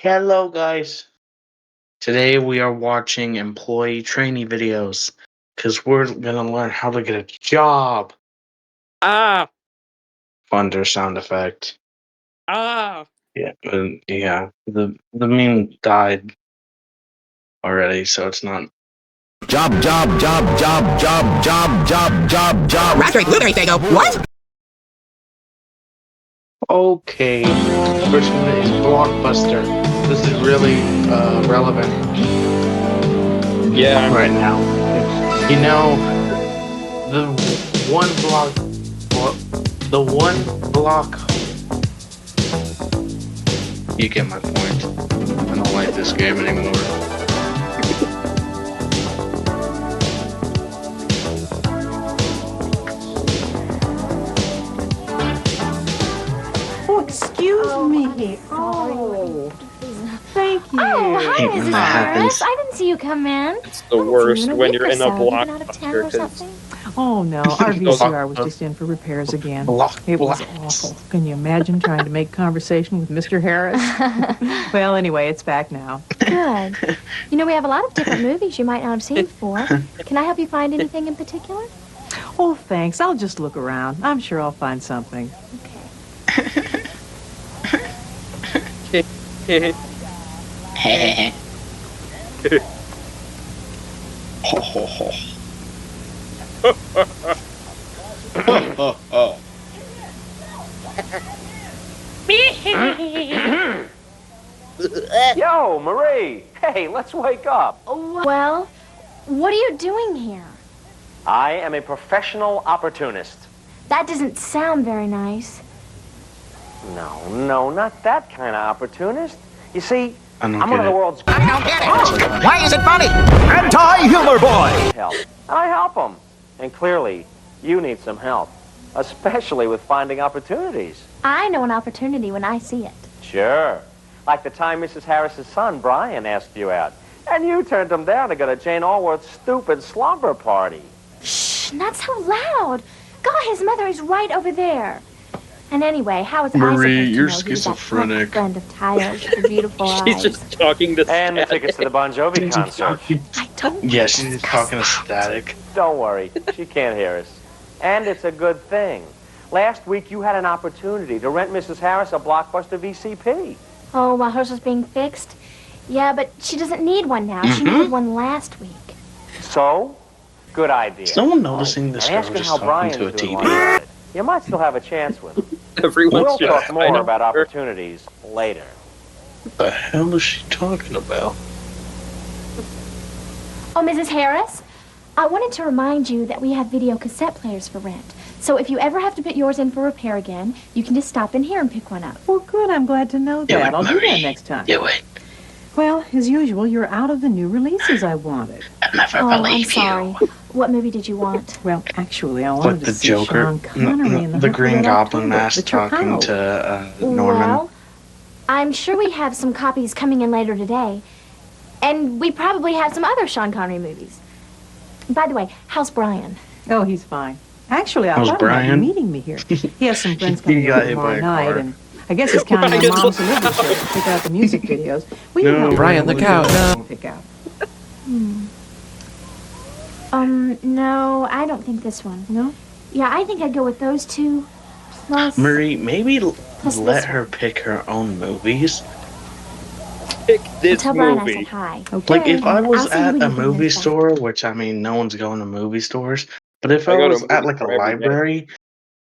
Hello, guys. Today we are watching employee training videos because we're gonna learn how to get a job. Ah, Thunder sound effect. ah. Yeah, the meme died already, so it's not. Job. Raspberry, blueberry, fago. What? Okay, first one is Blockbuster. This is really relevant Yeah. right now. You know, the one block, the one block. You get my point. I don't like this game anymore. Oh, excuse me. Oh, thank you. Oh, hi, Hate when Mrs. that Harris. happens. I didn't see you come in. It's the I haven't seen worst you in a when week you're or in a so. You've been out of town blockbuster or because something? Oh, no, our VCR was just in for repairs again. It was Blocks. awful. Can you imagine trying to make conversation with Mr. Harris? Well, anyway, it's back now. Good. You know, we have a lot of different movies you might not have seen before. Can I help you find anything in particular? Oh, thanks. I'll just look around. I'm sure I'll find something. Okay. Ho ho ho. Yo, Marie! Hey, let's wake up. Well, what are you doing here? I am a professional opportunist. That doesn't sound very nice. No, not that kind of opportunist. You see, I don't I'm get one of the it. world's I don't get it. Why is it funny? Anti-humor boy. help. And I help them. And clearly, you need some help. Especially with finding opportunities. I know an opportunity when I see it. Sure. Like the time Mrs. Harris's son, Brian, asked you out. And you turned him down to go to Jane Allworth's stupid slumber party. Shh, not so loud. God, his mother is right over there. And anyway, how was I Marie, supposed to you're know he was that plump schizophrenic. friend of Tyler's with the beautiful She's eyes? just talking to And the Static. tickets to the Bon Jovi concert. I don't Yeah, want to she's discuss talking to that. Static. Don't worry, she can't hear us. And it's a good thing. Last week you had an opportunity to rent Mrs. Harris a Blockbuster VCP. Oh, while hers was being fixed? Yeah, but she doesn't need one now. She needed one last week. So, good idea. Is someone noticing this And girl ask her just how talking Brian's to a doing TV? while you're at it. You might still have a chance with him. Everyone We'll should talk sign more up about for- opportunities later. What the hell is she talking about? Oh, Mrs. Harris, I wanted to remind you that we have video cassette players for rent. So if you ever have to put yours in for repair again, you can just stop in here and pick one up. Well, good. I'm glad to know Do that. it, I'll do Marie. that next time. Do it. Well, as usual, you're out of the new releases I wanted. I'll never Oh, I'm believe sorry. you. What movie did you want? Well, actually, I Like wanted to the see Joker, Sean Connery in the Hunt for Green Red Goblin October, mask but you're talking out. to Norman. Well, I'm sure we have some copies coming in later today. And we probably have some other Sean Connery movies. By the way, how's Brian? Oh, he's fine. Actually, I How's thought he might be Brian? meeting me here. He has some friends coming He got over hit by tomorrow a night, car. and I guess he's counting on Brian, Mom's delivery service to pick out the music videos. Will you No, help me Brian, with look what out, you pick out? No, I don't think this one. No? Yeah, I think I'd go with those two. Plus, Marie, maybe Plus let this her pick her own movies. Pick this tell Brian I movie. said hi. Okay. Like, if I And was I'll see you at when a you bring movie those back. store, which, I mean, no one's going to movie stores, but if I I go to a was at, movie like, a store every day. library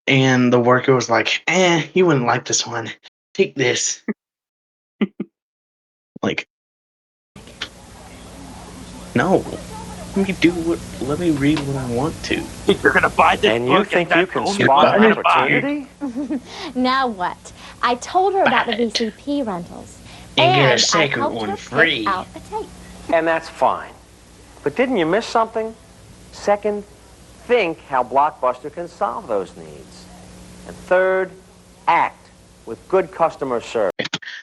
and the worker was like, you wouldn't like this one. Take this. Like, no. Let me read what I want to. You're gonna buy this And you book think you can movie spot an buyer. opportunity? Now what? I told her about the Buy it. VCP rentals. And get a I second helped one her free. pick out a tape. And that's fine. But didn't you miss something? Second, think how Blockbuster can solve those needs. And third, act with good customer service.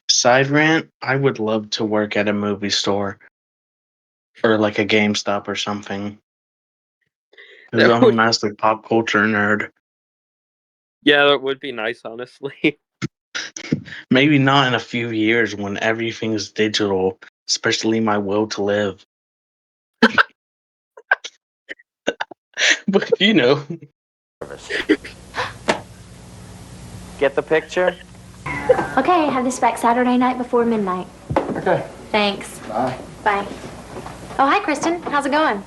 Side rant, I would love to work at a movie store. Or like a GameStop or something. Because That I'm a would- massive pop culture nerd. Yeah, that would be nice, honestly. Maybe not in a few years when everything's digital, especially my will to live. But you know, Get the picture? Okay, have this back Saturday night before midnight. Okay. Thanks. Bye. Bye. Oh, hi, Kristen. How's it going?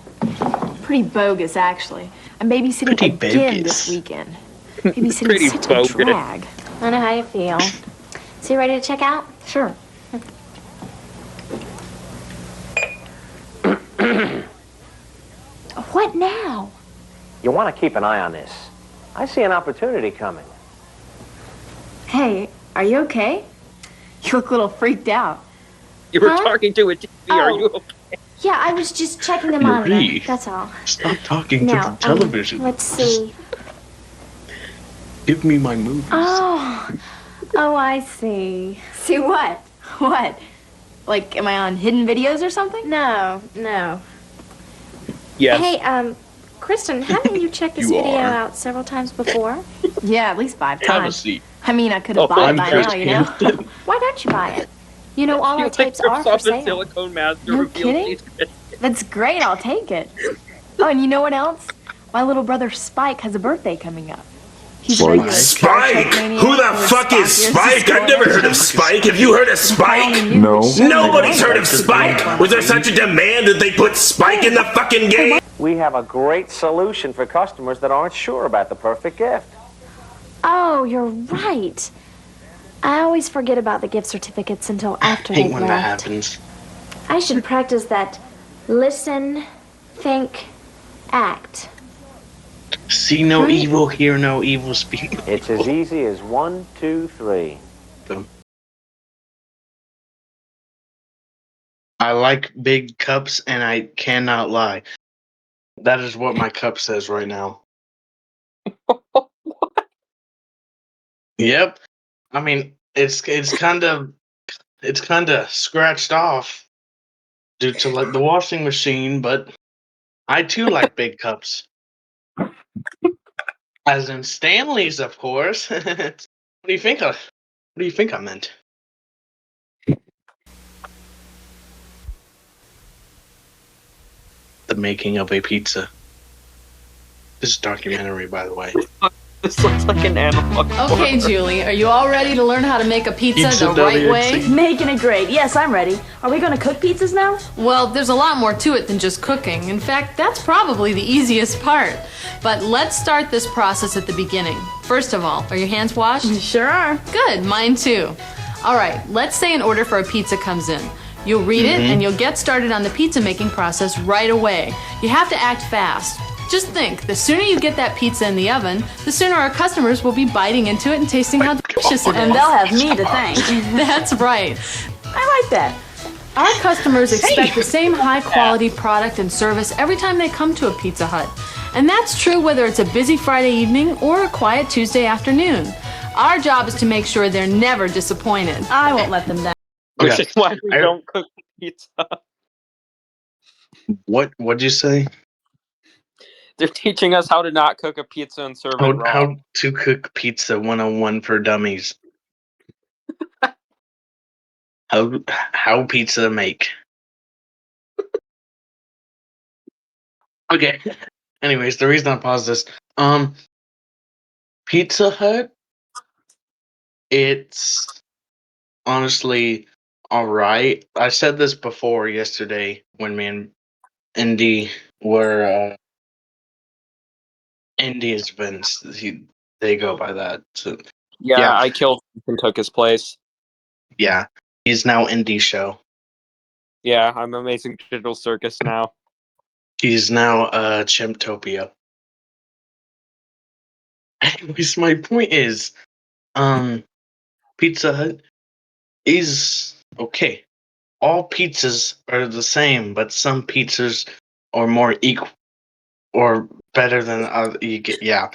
Pretty bogus, actually. I'm babysitting Pretty again bogus. this weekend. Babysitting Pretty is such bogus. a drag. I know how you feel. So you ready to check out? Sure. What now? You want to keep an eye on this. I see an opportunity coming. Hey, are you okay? You look a little freaked out. You were Huh? talking to a TV. Are Oh. you okay? Yeah, I was just checking the monitor. Marie. That's all. Stop talking Now, to the television. let's see. Give me my movies. Oh, I see. See what? What? Like, am I on hidden videos or something? No. Yes. Hey, Kristen, haven't you checked this You video are. out several times before? Yeah, at least 5 Have a times. seat. I mean, I could have Oh, bought I'm it by Chris now, you know? Hampton. Why don't you buy it? You know, all You our tapes are for Microsoft sale. Silicone Master No reveals kidding? these- That's great, I'll take it. Oh, and you know what else? My little brother Spike has a birthday coming up. He's a regular Star Spike? Trek maniac Who the with fuck is Spock Spike? ears I've never heard of Spike. Have you heard of Spike? No. Nobody's heard of Spike. Was there such a demand that they put Spike in the fucking game? We have a great solution for customers that aren't sure about the perfect gift. Oh, you're right. I always forget about the gift certificates until after Hate they've when that left. happens. I should practice that listen, think, act. See no Right. evil, hear no evil, speak no It's as easy as 1, 2, 3. evil. I like big cups and I cannot lie. That is what my cup says right now. Yep. I mean, it's kind of scratched off due to like the washing machine, but I too like big cups. As in Stanley's, of course. What do you think? What do you think I meant? The making of a pizza. This is a documentary, by the way. This looks like an analog. Okay, Julie, are you all ready to learn how to make a pizza Pizza the right WXC. way? Making it great. Yes, I'm ready. Are we going to cook pizzas now? Well, there's a lot more to it than just cooking. In fact, that's probably the easiest part. But let's start this process at the beginning. First of all, are your hands washed? Sure are. Good, mine too. All right, let's say an order for a pizza comes in. You'll read it and you'll get started on the pizza making process right away. You have to act fast. Just think, the sooner you get that pizza in the oven, the sooner our customers will be biting into it and tasting how delicious it And is. they'll have me to thank. That's right. I like that. Our customers expect the same high quality product and service every time they come to a Pizza Hut. And that's true whether it's a busy Friday evening or a quiet Tuesday afternoon. Our job is to make sure they're never disappointed. I won't let them down. Which Okay. is why we I- don't cook pizza. What'd you say? They're teaching us how to not cook a pizza and serve it raw. How to cook pizza 101 for dummies. How pizza make. Okay. Anyways, the reason I paused this, Pizza Hut, it's honestly alright. I said this before yesterday when me and Indy were Indy's Vince. They go by that. So Yeah, Yeah. I killed him and took his place. yeah. He's now Indy Show. Yeah, I'm Amazing Digital Circus now. He's now Chimptopia. Anyways, my point is, Pizza Hut is okay. All pizzas are the same, but some pizzas are more equal or better than other. Yeah.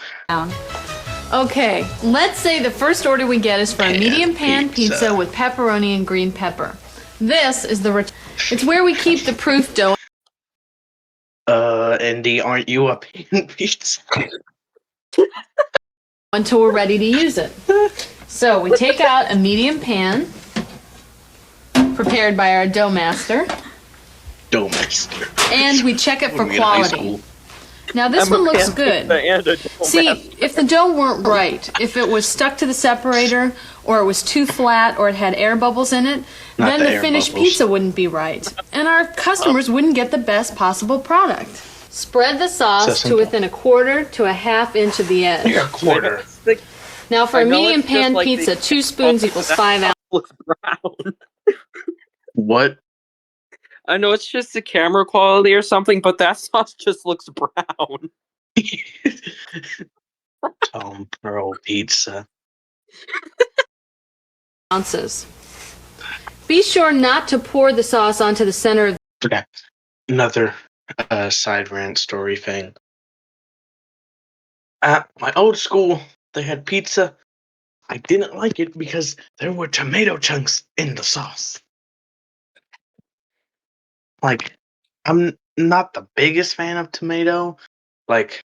Okay, let's say the first order we get is for a Pan medium pan pizza. pizza with pepperoni and green pepper. This is it's where we keep the proof dough Indy, aren't you a pan pizza? until we're ready to use it. So we take out a medium pan, prepared by our dough master, Dough master. and we check it for When we get to high quality. school. Now this one looks good. And a See, if the dough weren't right, if it was stuck to the separator, or it was too flat, or it had air bubbles in it, Not then the the air finished bubbles. pizza wouldn't be right, and our customers wouldn't get the best possible product. Spread the sauce to simple. within a quarter to a half inch of the edge. Yeah, quarter. Now for I a know medium it's just pan like pizza, the- 2 spoons equals 5 ounces. looks brown. What? I know it's just the camera quality or something, but that sauce just looks brown. Tom Pearl pizza. Be sure not to pour the sauce onto the center of Okay. Another side rant story thing. At my old school, they had pizza. I didn't like it because there were tomato chunks in the sauce. Like, I'm not the biggest fan of tomato. Like,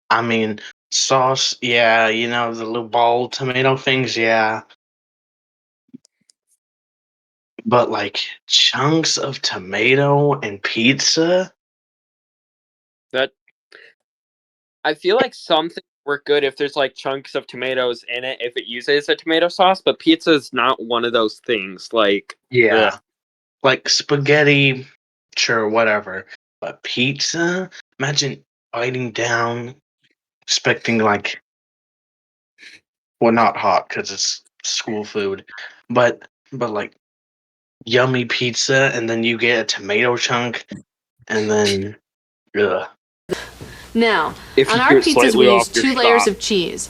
I mean, sauce, yeah, you know, the little ball tomato things, yeah. But, like, chunks of tomato and pizza? That I feel like some things work good if there's like chunks of tomatoes in it if it uses a tomato sauce, but pizza is not one of those things. Like, Yeah. ugh. Like, spaghetti, sure, whatever. But pizza? Imagine biting down, expecting, like, well, not hot because it's school food, but like yummy pizza, and then you get a tomato chunk, and then ugh. Now, If on you our do it pizzas slightly we use off your 2 layers stop. of cheese.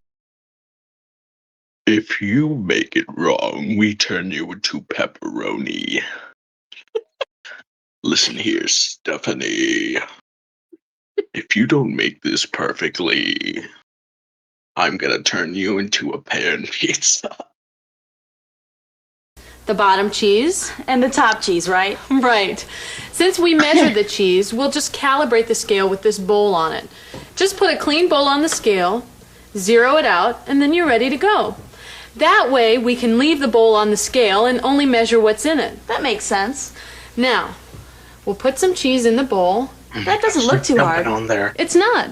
If you make it wrong, we turn you into pepperoni. Listen here, Stephanie. If you don't make this perfectly, I'm gonna turn you into a pan pizza. The bottom cheese. And the top cheese, right? Right. Since we measured the cheese, we'll just calibrate the scale with this bowl on it. Just put a clean bowl on the scale, zero it out, and then you're ready to go. That way we can leave the bowl on the scale and only measure what's in it. That makes sense. Now, we'll put some cheese in the bowl. That doesn't look too Dump hard. it on there. It's not.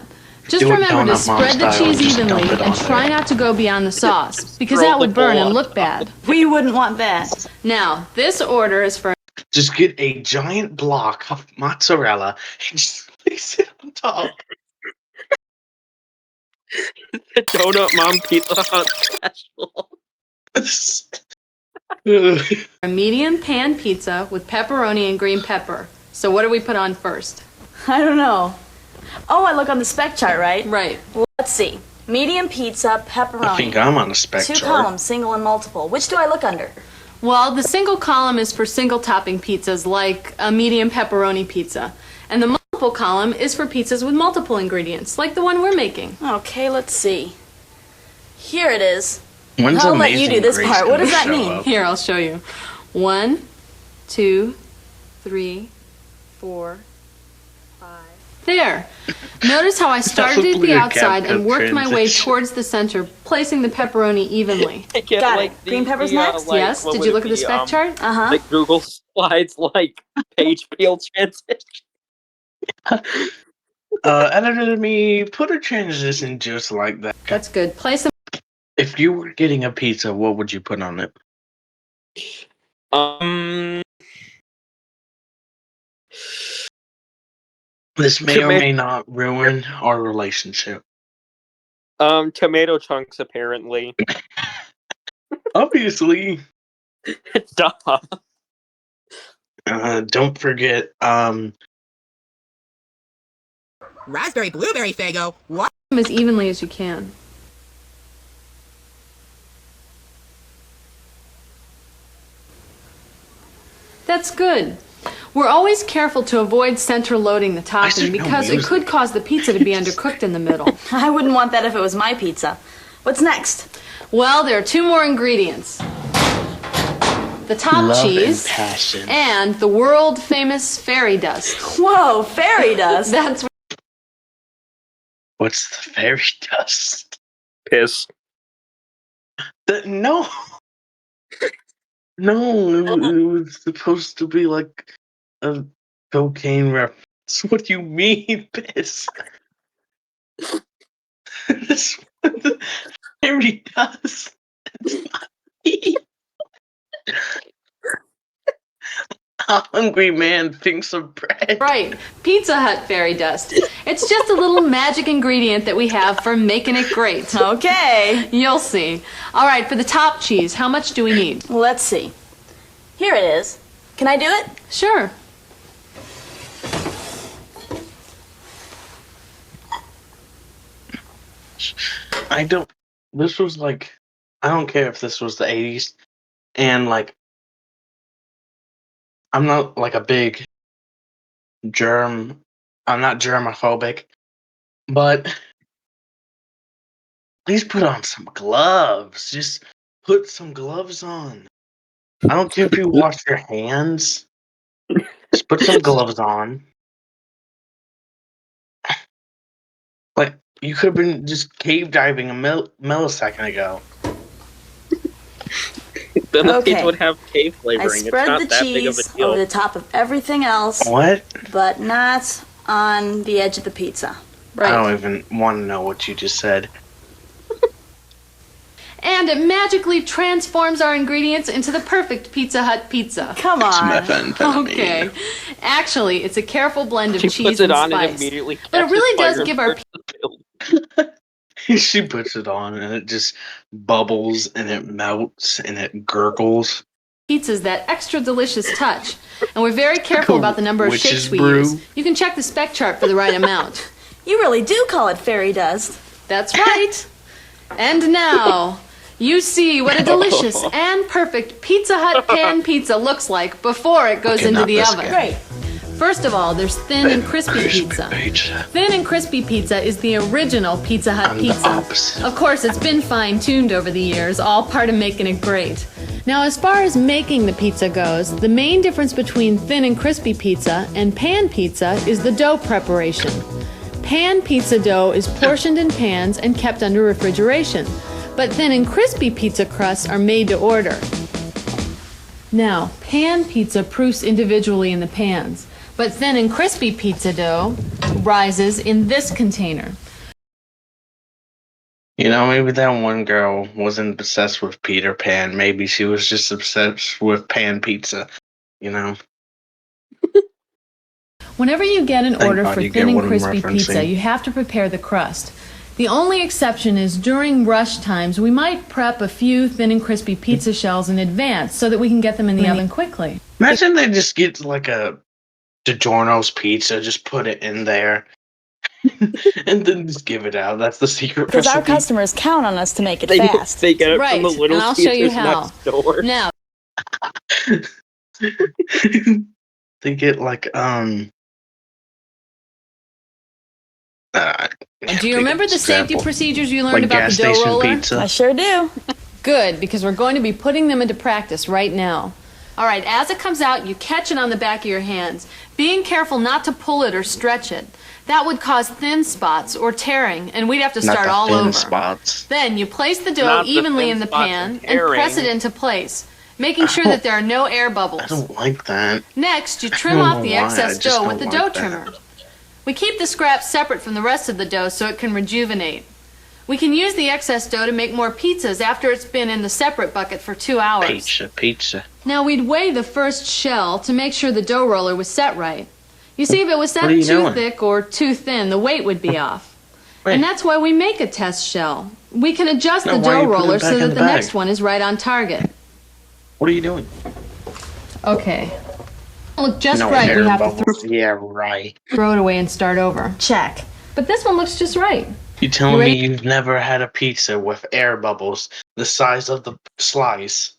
Just Do it remember to donut mom spread the style, cheese just dump evenly it on and try there. not to go beyond the sauce, because Roll that the would burn bowl and on look bad. We wouldn't want that. Now, this order is for Just get a giant block of mozzarella and just place it on top. The Donut Mom Pizza Hut special. a medium pan pizza with pepperoni and green pepper. So what do we put on first? I don't know. Oh, I look on the spec chart, right? Right. Well, let's see. Medium pizza, pepperoni. I think I'm on a 2 spectrum. columns, single and multiple. Which do I look under? Well, the single column is for single topping pizzas like a medium pepperoni pizza. And the multiple column is for pizzas with multiple ingredients, like the one we're making. Okay, let's see. Here it is. When's I'll let you Amazing do this Grace part. What gonna does that show mean? up? Here, I'll show you. 1, 2, 3, 4, 5. There. Notice how I started at Probably the a outside and CapCut worked my way transition. towards the center, placing the pepperoni evenly. I get, Got like, it. Green pepper's next? like, Yes? what Did would you it look at the be, spec chart? Uh-huh. Like Google Slides, like page peel transition. Editor me, put a transition just like that. That's good. Place them. If you were getting a pizza, what would you put on it? This may or Tomato- may not ruin our relationship. Tomato chunks apparently. Obviously. Duh. Don't forget, Raspberry blueberry Fago. What? Them as evenly as you can. That's good. We're always careful to avoid center loading the topping said no because it music. could cause the pizza to be undercooked in the middle. I wouldn't want that if it was my pizza. What's next? Well, there are 2 more ingredients. The top love cheese and passion. and the world famous fairy dust. Whoa, fairy dust. That's What's the fairy dust? Piss. No, no, it was supposed to be like a cocaine reference. What do you mean, piss? That's what the fairy does. It's not me. A hungry man thinks of bread. Right, Pizza Hut fairy dust. It's just a little magic ingredient that we have for making it great. Okay. You'll see. All right, for the top cheese, how much do we need? Let's see. Here it is. Can I do it? Sure. This was like, I don't care if this was the 80s, and like, I'm not like a big I'm not germophobic, but please put on some gloves. Just put some gloves on. I don't care if you wash your hands. Just put some gloves on. Like, you could have been just cave diving a millisecond ago. Then the Okay. pizza would have cave I flavoring. It's spread not the that big of a cheese deal. over the top of everything else, What? but not on the edge of the pizza. I don't even want to know what you just said. And it magically transforms our ingredients into the perfect Pizza Hut pizza. Come Some on. methamphetamine. Okay. Actually, it's a careful blend of She cheese puts it and on spice. and immediately But it catches really does fire give our and burns the building. She puts it on and it just bubbles and it melts and it gurgles. pizzas that extra delicious touch. And we're very careful about the number of Witch's shakes we brew. use. You can check the spec chart for the right amount. You really do call it fairy dust. That's right. And now, you see what a delicious and perfect Pizza Hut pan pizza looks like before it goes Okay, into not the this oven. guy. Great. First of all, there's thin and crispy pizza. Thin and crispy pizza is the original Pizza Hut I'm the pizza. opposite. Of course, it's been fine-tuned over the years, all part of making it great. Now, as far as making the pizza goes, the main difference between thin and crispy pizza and pan pizza is the dough preparation. Pan pizza dough is portioned in pans and kept under refrigeration, but thin and crispy pizza crusts are made to order. Now, pan pizza proofs individually in the pans, but thin and crispy pizza dough rises in this container. You know, maybe that one girl wasn't obsessed with Peter Pan. Maybe she was just obsessed with pan pizza. You know? Whenever you get an Thank order God for you thin get and what I'm crispy pizza, referencing. you have to prepare the crust. The only exception is during rush times, we might prep a few thin and crispy pizza shells in advance so that we can get them in the oven quickly. Imagine they just get like a DiGiorno's pizza, just put it in there, and then just give it out. That's the secret Because our recipe. customers count on us to make it They fast. get it Right, from the little and I'll show you pizzas how. next door. Now, They get like do you remember the safety procedures you learned like about gas the dough station roller? I pizza? sure do. Good, because we're going to be putting them into practice right now. All right, as it comes out, you catch it on the back of your hands, being careful not to pull it or stretch it. That would cause thin spots or tearing, and we'd have to Not start the all thin over. spots. Then you place the dough Not the evenly thin in the spots pan and and press it tearing. into place, making sure that there are no air I bubbles. don't like that. Next, you I trim don't off know the why, I excess just dough with the don't dough like that. trimmer. We keep the scraps separate from the rest of the dough so it can rejuvenate. We can use the excess dough to make more pizzas after it's been in the separate bucket for 2 hours. Pizza. Now we'd weigh the first shell to make sure the dough roller was set right. You see, if it was set What are you too doing? thick or too thin, the weight would be off. Wait. And that's why we make a test shell. We can adjust No, the why dough you put it roller back so in that the the bag? next one is right on target. What are you doing? Okay. Look just No right, air we have to bubbles. Yeah, right. throw it away and start over. Check. But this one looks just right. You telling You me ready? you've never had a pizza with air bubbles the size of the slice?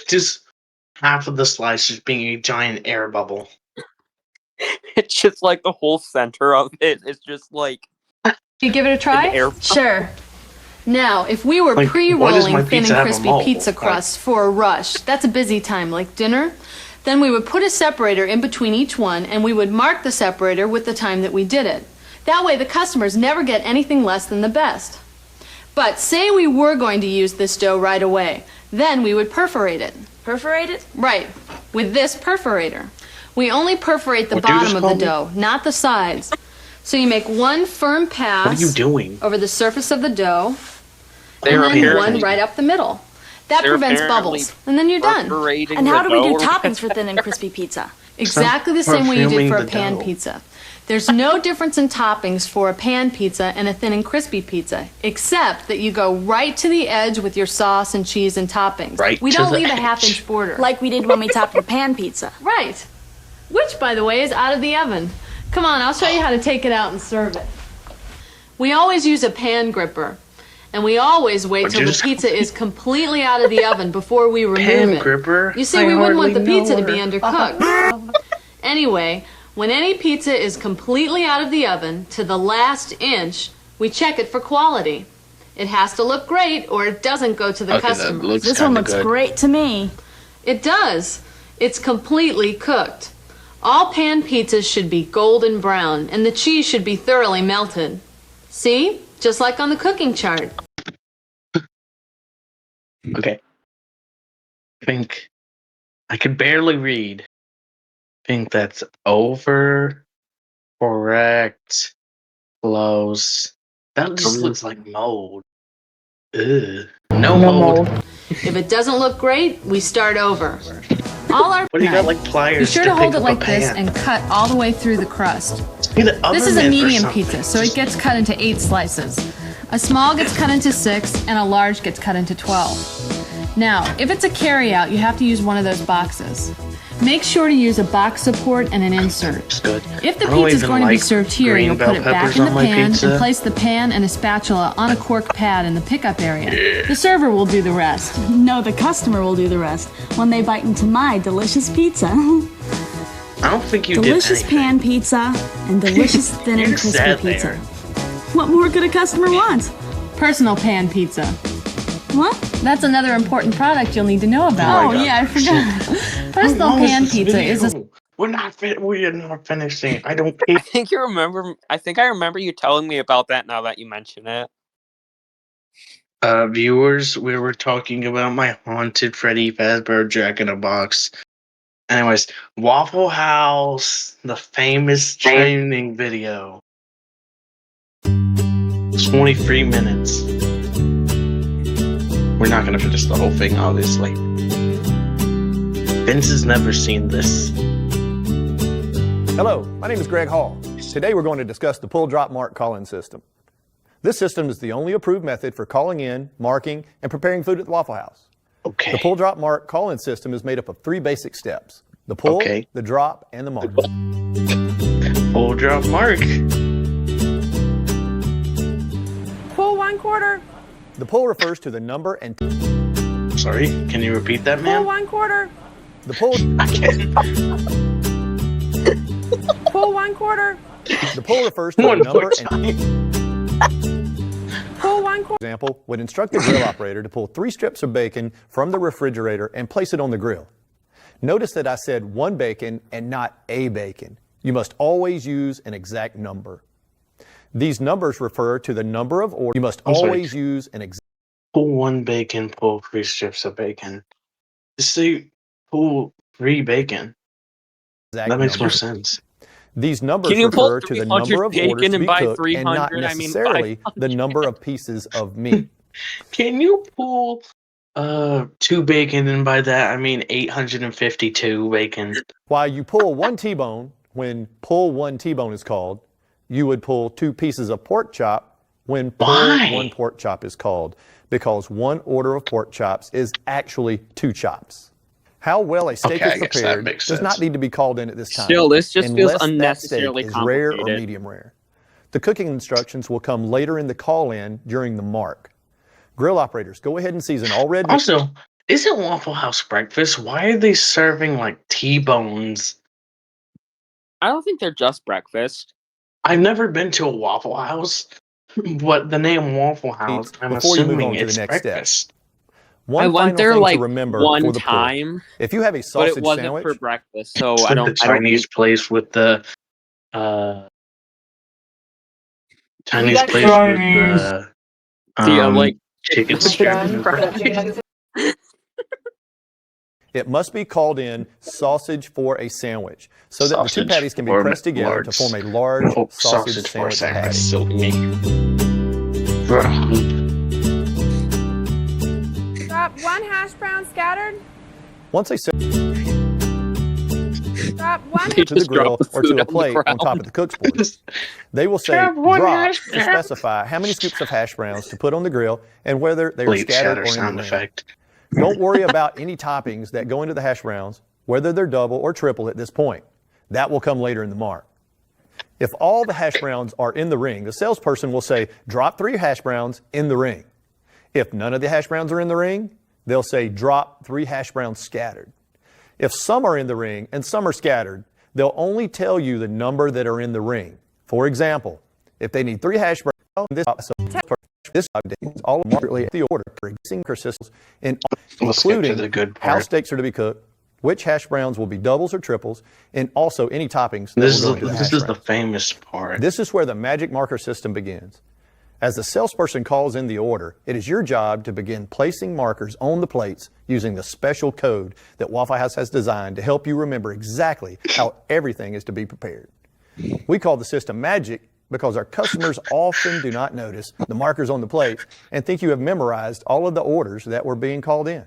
Just half of the slice just being a giant air bubble. It's just like the whole center of it is just like You give it a try? an air. Sure. Now, if we were Like, why does my pre-rolling thin pizza and have a crispy mold? pizza Like- crusts for a rush, that's a busy time, like dinner, then we would put a separator in between each one and we would mark the separator with the time that we did it. That way the customers never get anything less than the best. But say we were going to use this dough right away. Then we would perforate it. Perforate it? Right, with this perforator. We only perforate the What do you bottom just of the call me? dough, not the sides. So you make one firm pass What are you doing? over the surface of the dough, They're and then apparently- one right up the middle. That They're prevents apparently bubbles, and then you're done. perforating And how the do we do dough. toppings for thin and crispy pizza? Exactly the same way you did perfuming for a the pan dough. pizza. There's no difference in toppings for a pan pizza and a thin and crispy pizza, except that you go right to the edge with your sauce and cheese and toppings. Right we to don't the leave a edge. half-inch border. Like we did when we topped the pan pizza. Right. Which, by the way, is out of the oven. Come on, I'll show you how to take it out and serve it. We always use a pan gripper. And we always wait What'd till you the just pizza is completely out of the oven before we remove Pan it. gripper? You see, I we wouldn't want the hardly pizza know to be her. undercooked. Anyway, when any pizza is completely out of the oven to the last inch, we check it for quality. It has to look great or it doesn't go to the Okay, that customer. looks This one kinda looks good. great to me. It does. It's completely cooked. All pan pizzas should be golden brown, and the cheese should be thoroughly melted. See? Just like on the cooking chart. Okay. I think I could barely read. I think that's over, correct, close. That just looks like mold. Ugh. No mold. If it doesn't look great, we start over. All our What do you got, like pliers? Be sure to pick hold it up a like this pan? and cut all the way through the crust. Need an This is oven a mitt or medium something. pizza, so it gets cut into 8 slices. A small gets cut into 6, and a large gets cut into 12. Now, if it's a carryout, you have to use one of those boxes. Make sure to use a box support and an insert. It's good. If the I don't pizza is even going to be like served here, green you'll bell put it back peppers in the on my pan pizza. and place the pan and a spatula on a cork pad in the pickup area. The server will do the rest. No, the customer will do the rest when they bite into my delicious pizza. I don't think you Delicious did anything. pan pizza and delicious thin and You're crispy sad pizza. there. What more could a customer want? Personal pan pizza. What? That's another important product you'll need to know about. Oh my God. Yeah, I forgot. Personal How long pan is this pizza is a video? We are not finishing. I don't care. I think I remember you telling me about that now that you mention it. Viewers, we were talking about my haunted Freddy Fazbear Jack-in-a-Box. Anyways, Waffle House, the famous training video. 23 minutes. We're not gonna finish the whole thing, obviously. Vince has never seen this. Hello, my name is Greg Hall. Today we're going to discuss the pull drop mark call-in system. This system is the only approved method for calling in, marking, and preparing food at the Waffle House. Okay. The pull drop mark call-in system is made up of 3 basic steps: the pull, Okay. the drop, and the mark. Pull drop mark. Pull 1/4. The pull refers to the number and Sorry, can you repeat that, ma'am? 1/4. the pull I can't. Pull 1/4. the pull refers to the One number more and time. Pull 1/4. example would instruct the grill operator to pull 3 strips of bacon from the refrigerator and place it on the grill. Notice that I said 1 bacon and not a bacon. You must always use an exact number. These numbers refer to the number of orders. You must I'm sorry. always use an exact Pull 1 bacon, pull 3 strips of bacon. Just say pull 3 bacon. That makes more number. sense. These numbers Can you pull refer to the 300 number of bacon orders to and be buy cooked and not 300? I mean, necessarily the 500. number of pieces of meat. Can you pull 2 bacon, and by that I mean 852 bacon? While you pull 1 T-bone, when pull 1 T-bone is called, you would pull 2 pieces of pork chop when pull Why? 1 pork chop is called, because 1 order of pork chops is actually 2 chops. How well a steak Okay, I is guess that prepared makes does not sense. need to be called in at this time. Still, this just feels unless that unnecessarily steak is rare or complicated. medium rare. The cooking instructions will come later in the call-in during the mark. Grill operators, go ahead and season all red meat. Also, isn't Waffle House breakfast? Why are they serving like T-bones? I don't think they're just breakfast. I've never been to a Waffle House, but the name Waffle House, I'm before you move assuming on to the it's next step. breakfast. One I went final there thing like to remember one for the pull. time, If you have a but sausage it wasn't sandwich, for breakfast, so It's I like don't. the Chinese place with the Chinese got place with the chicken strip. It must be called in sausage for a sandwich, so that the two patties can be pressed together to form a large sausage sandwich patty. Drop 1 hash brown scattered. Once they set Drop 1 to the grill or to a plate on top of the cook's board, they will say drop to specify how many scoops of hash browns to put on the grill and whether they are scattered or in the ring. Don't worry about any toppings that go into the hash browns, whether they're double or triple at this point. That will come later in the mark. If all the hash browns are in the ring, the salesperson will say, drop 3 hash browns in the ring. If none of the hash browns are in the ring, they'll say, drop 3 hash browns scattered. If some are in the ring and some are scattered, they'll only tell you the number that are in the ring. For example, if they need 3 hash browns, this update is all appropriately the order for existing systems, including how steaks are to be cooked, which hash browns will be doubles or triples, and also any toppings that will go into the hash browns. This is the famous part. This is where the magic marker system begins. As the salesperson calls in the order, it is your job to begin placing markers on the plates using the special code that Waffle House has designed to help you remember exactly how everything is to be prepared. We call the system magic because our customers often do not notice the markers on the plates and think you have memorized all of the orders that were being called in.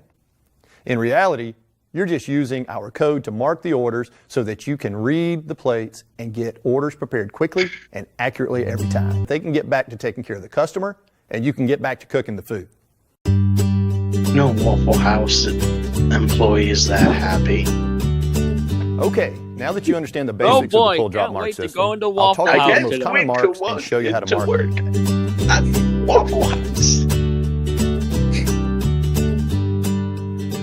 In reality, you're just using our code to mark the orders so that you can read the plates and get orders prepared quickly and accurately every time. They can get back to taking care of the customer, and you can get back to cooking the food. No Waffle House employee is that happy. Okay, now that you understand the basics of the pull drop mark system, I'll talk about the most common marks and show you how to mark them. Waffle House.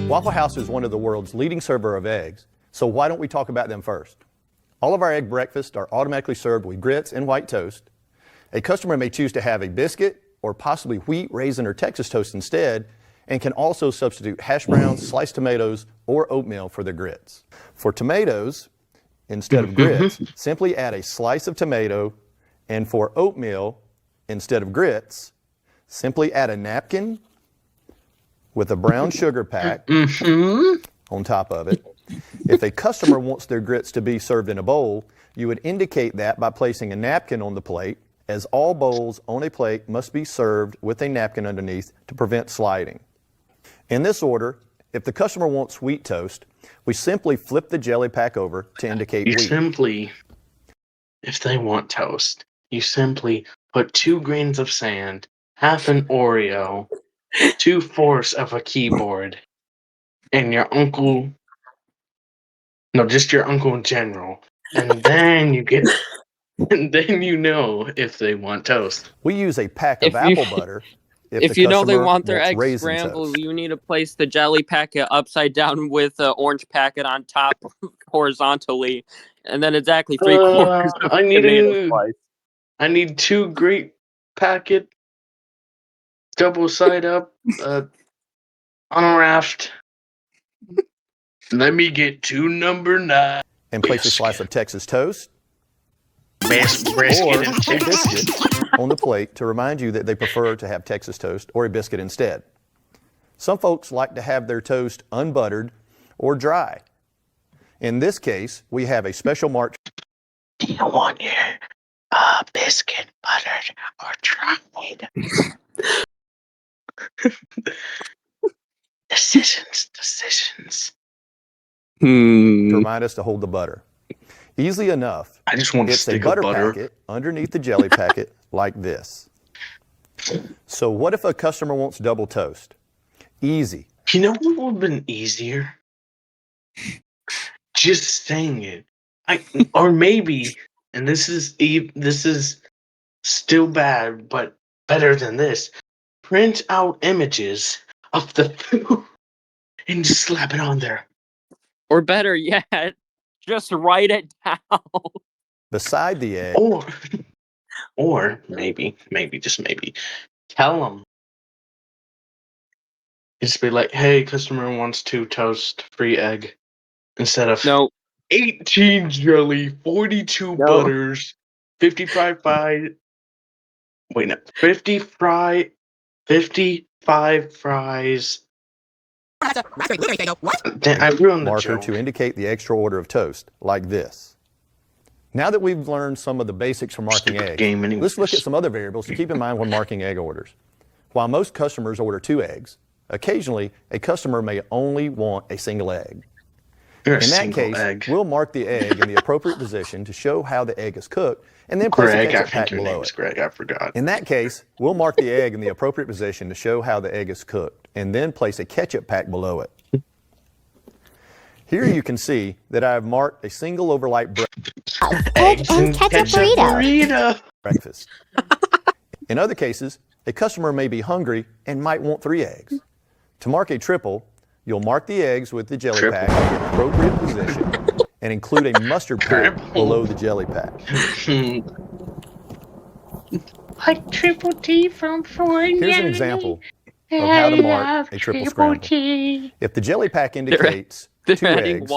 Waffle House is one of the world's leading server of eggs, so why don't we talk about them first? All of our egg breakfasts are automatically served with grits and white toast. A customer may choose to have a biscuit or possibly wheat, raisin, or Texas toast instead, and can also substitute hash browns, sliced tomatoes, or oatmeal for their grits. For tomatoes, instead of grits, simply add a slice of tomato, and for oatmeal, instead of grits, simply add a napkin with a brown sugar pack on top of it. If a customer wants their grits to be served in a bowl, you would indicate that by placing a napkin on the plate, as all bowls on a plate must be served with a napkin underneath to prevent sliding. In this order, if the customer wants wheat toast, we simply flip the jelly pack over to indicate wheat. If they want toast, you simply put 2 grains of sand, half an Oreo, 2/4 of a keyboard, and your uncle, just your uncle in general, and then you know if they want toast. We use a pack of apple butter. If you know they want their eggs scrambled, you need to place the jelly packet upside down with the orange packet on top horizontally, and then exactly 3/4 of tomato slice. I need 2 great packet, double side up, on a raft. Let me get 2 number 9. And place a slice of Texas toast brisket or and a biscuit on the plate to remind you that they prefer to have Texas toast or a biscuit instead. Some folks like to have their toast unbuttered or dry. In this case, we have a special mark. Do you want your biscuit buttered or dried? Decisions. To remind us to hold the butter. Easily enough. I just want it's a butter packet underneath the jelly packet like this. So what if a customer wants double toast? Easy. You know what would have been easier? Just saying it. Or maybe, and this is still bad, but better than this. Print out images of the food and just slap it on there. Or better yet, just write it down. Beside the egg. Or maybe, just maybe, tell them. Just be like, hey, customer wants 2 toast, free egg. Instead of 18 jelly, 42 butters, 50 fried 55 fries. Raspberry blueberry Faygo. What? I ruined the marker joke. to indicate the extra order of toast, like this. Now that we've learned some of the basics for marking eggs, let's look at some other variables to keep in mind when marking egg orders. While most customers order 2 eggs, occasionally a customer may only want a single egg. In that case, we'll mark the egg in the appropriate position to show how the egg is cooked, and then place a ketchup pack below it. Greg, I forgot. In that case, we'll mark the egg in the appropriate position to show how the egg is cooked, and then place a ketchup pack below it. Here you can see that I have marked a single overlight Egg and ketchup burrito. breakfast. In other cases, a customer may be hungry and might want 3 eggs. To mark a triple, you'll mark the eggs with the jelly pack in the appropriate position and include a mustard pack below the jelly pack. Like Triple T from Ford. Here's an example of how to mark a triple scramble. If the jelly pack indicates 2 eggs,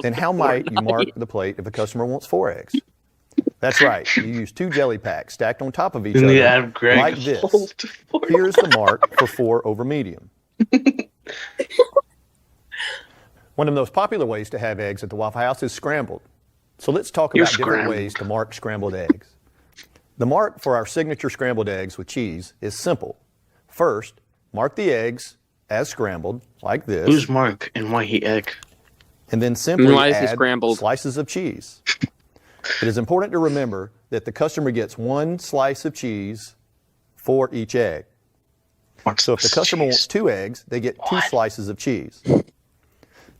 then how might you mark the plate if a customer wants 4 eggs? That's right. You use 2 jelly packs stacked on top of each other like this. Here's the mark for 4 over medium. One of the most popular ways to have eggs at the Waffle House is scrambled. So let's talk about different ways to mark scrambled eggs. The mark for our signature scrambled eggs with cheese is simple. First, mark the eggs as scrambled, like this. Who's Mark and why he egg? And then simply add slices of cheese. It is important to remember that the customer gets 1 slice of cheese for each egg. So if the customer wants 2 eggs, they get 2 slices of cheese.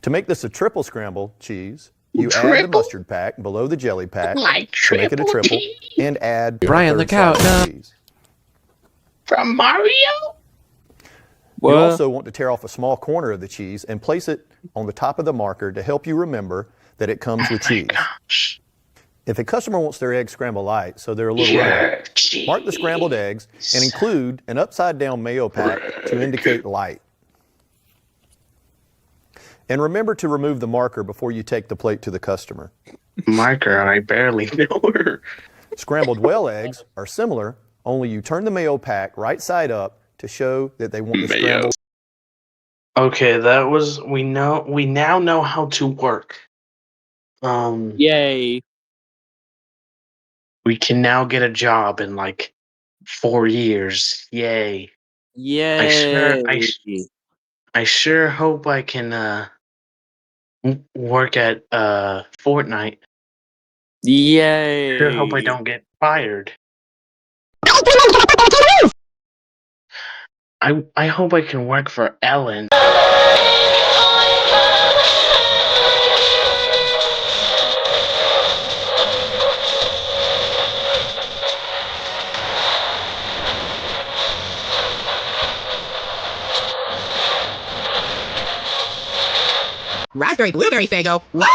To make this a triple scramble cheese, you add the mustard pack below the jelly pack to make it a triple, and add Brian, look out! Cheese. From Mario? You also want to tear off a small corner of the cheese and place it on the top of the marker to help you remember that it comes with cheese. If a customer wants their eggs scrambled light, so they're a little light, mark the scrambled eggs and include an upside-down mayo pack to indicate light. And remember to remove the marker before you take the plate to the customer. Marker, I barely know her. Scrambled well eggs are similar, only you turn the mayo pack right side up to show that they want the scramble. Okay, that was we now know how to work. Yay. We can now get a job in like 4 years. Yay. Yay. I sure hope I can work at Fortnite. Yay. Sure hope I don't get fired. I hope I can work for Ellen. Raspberry blueberry Faygo. What?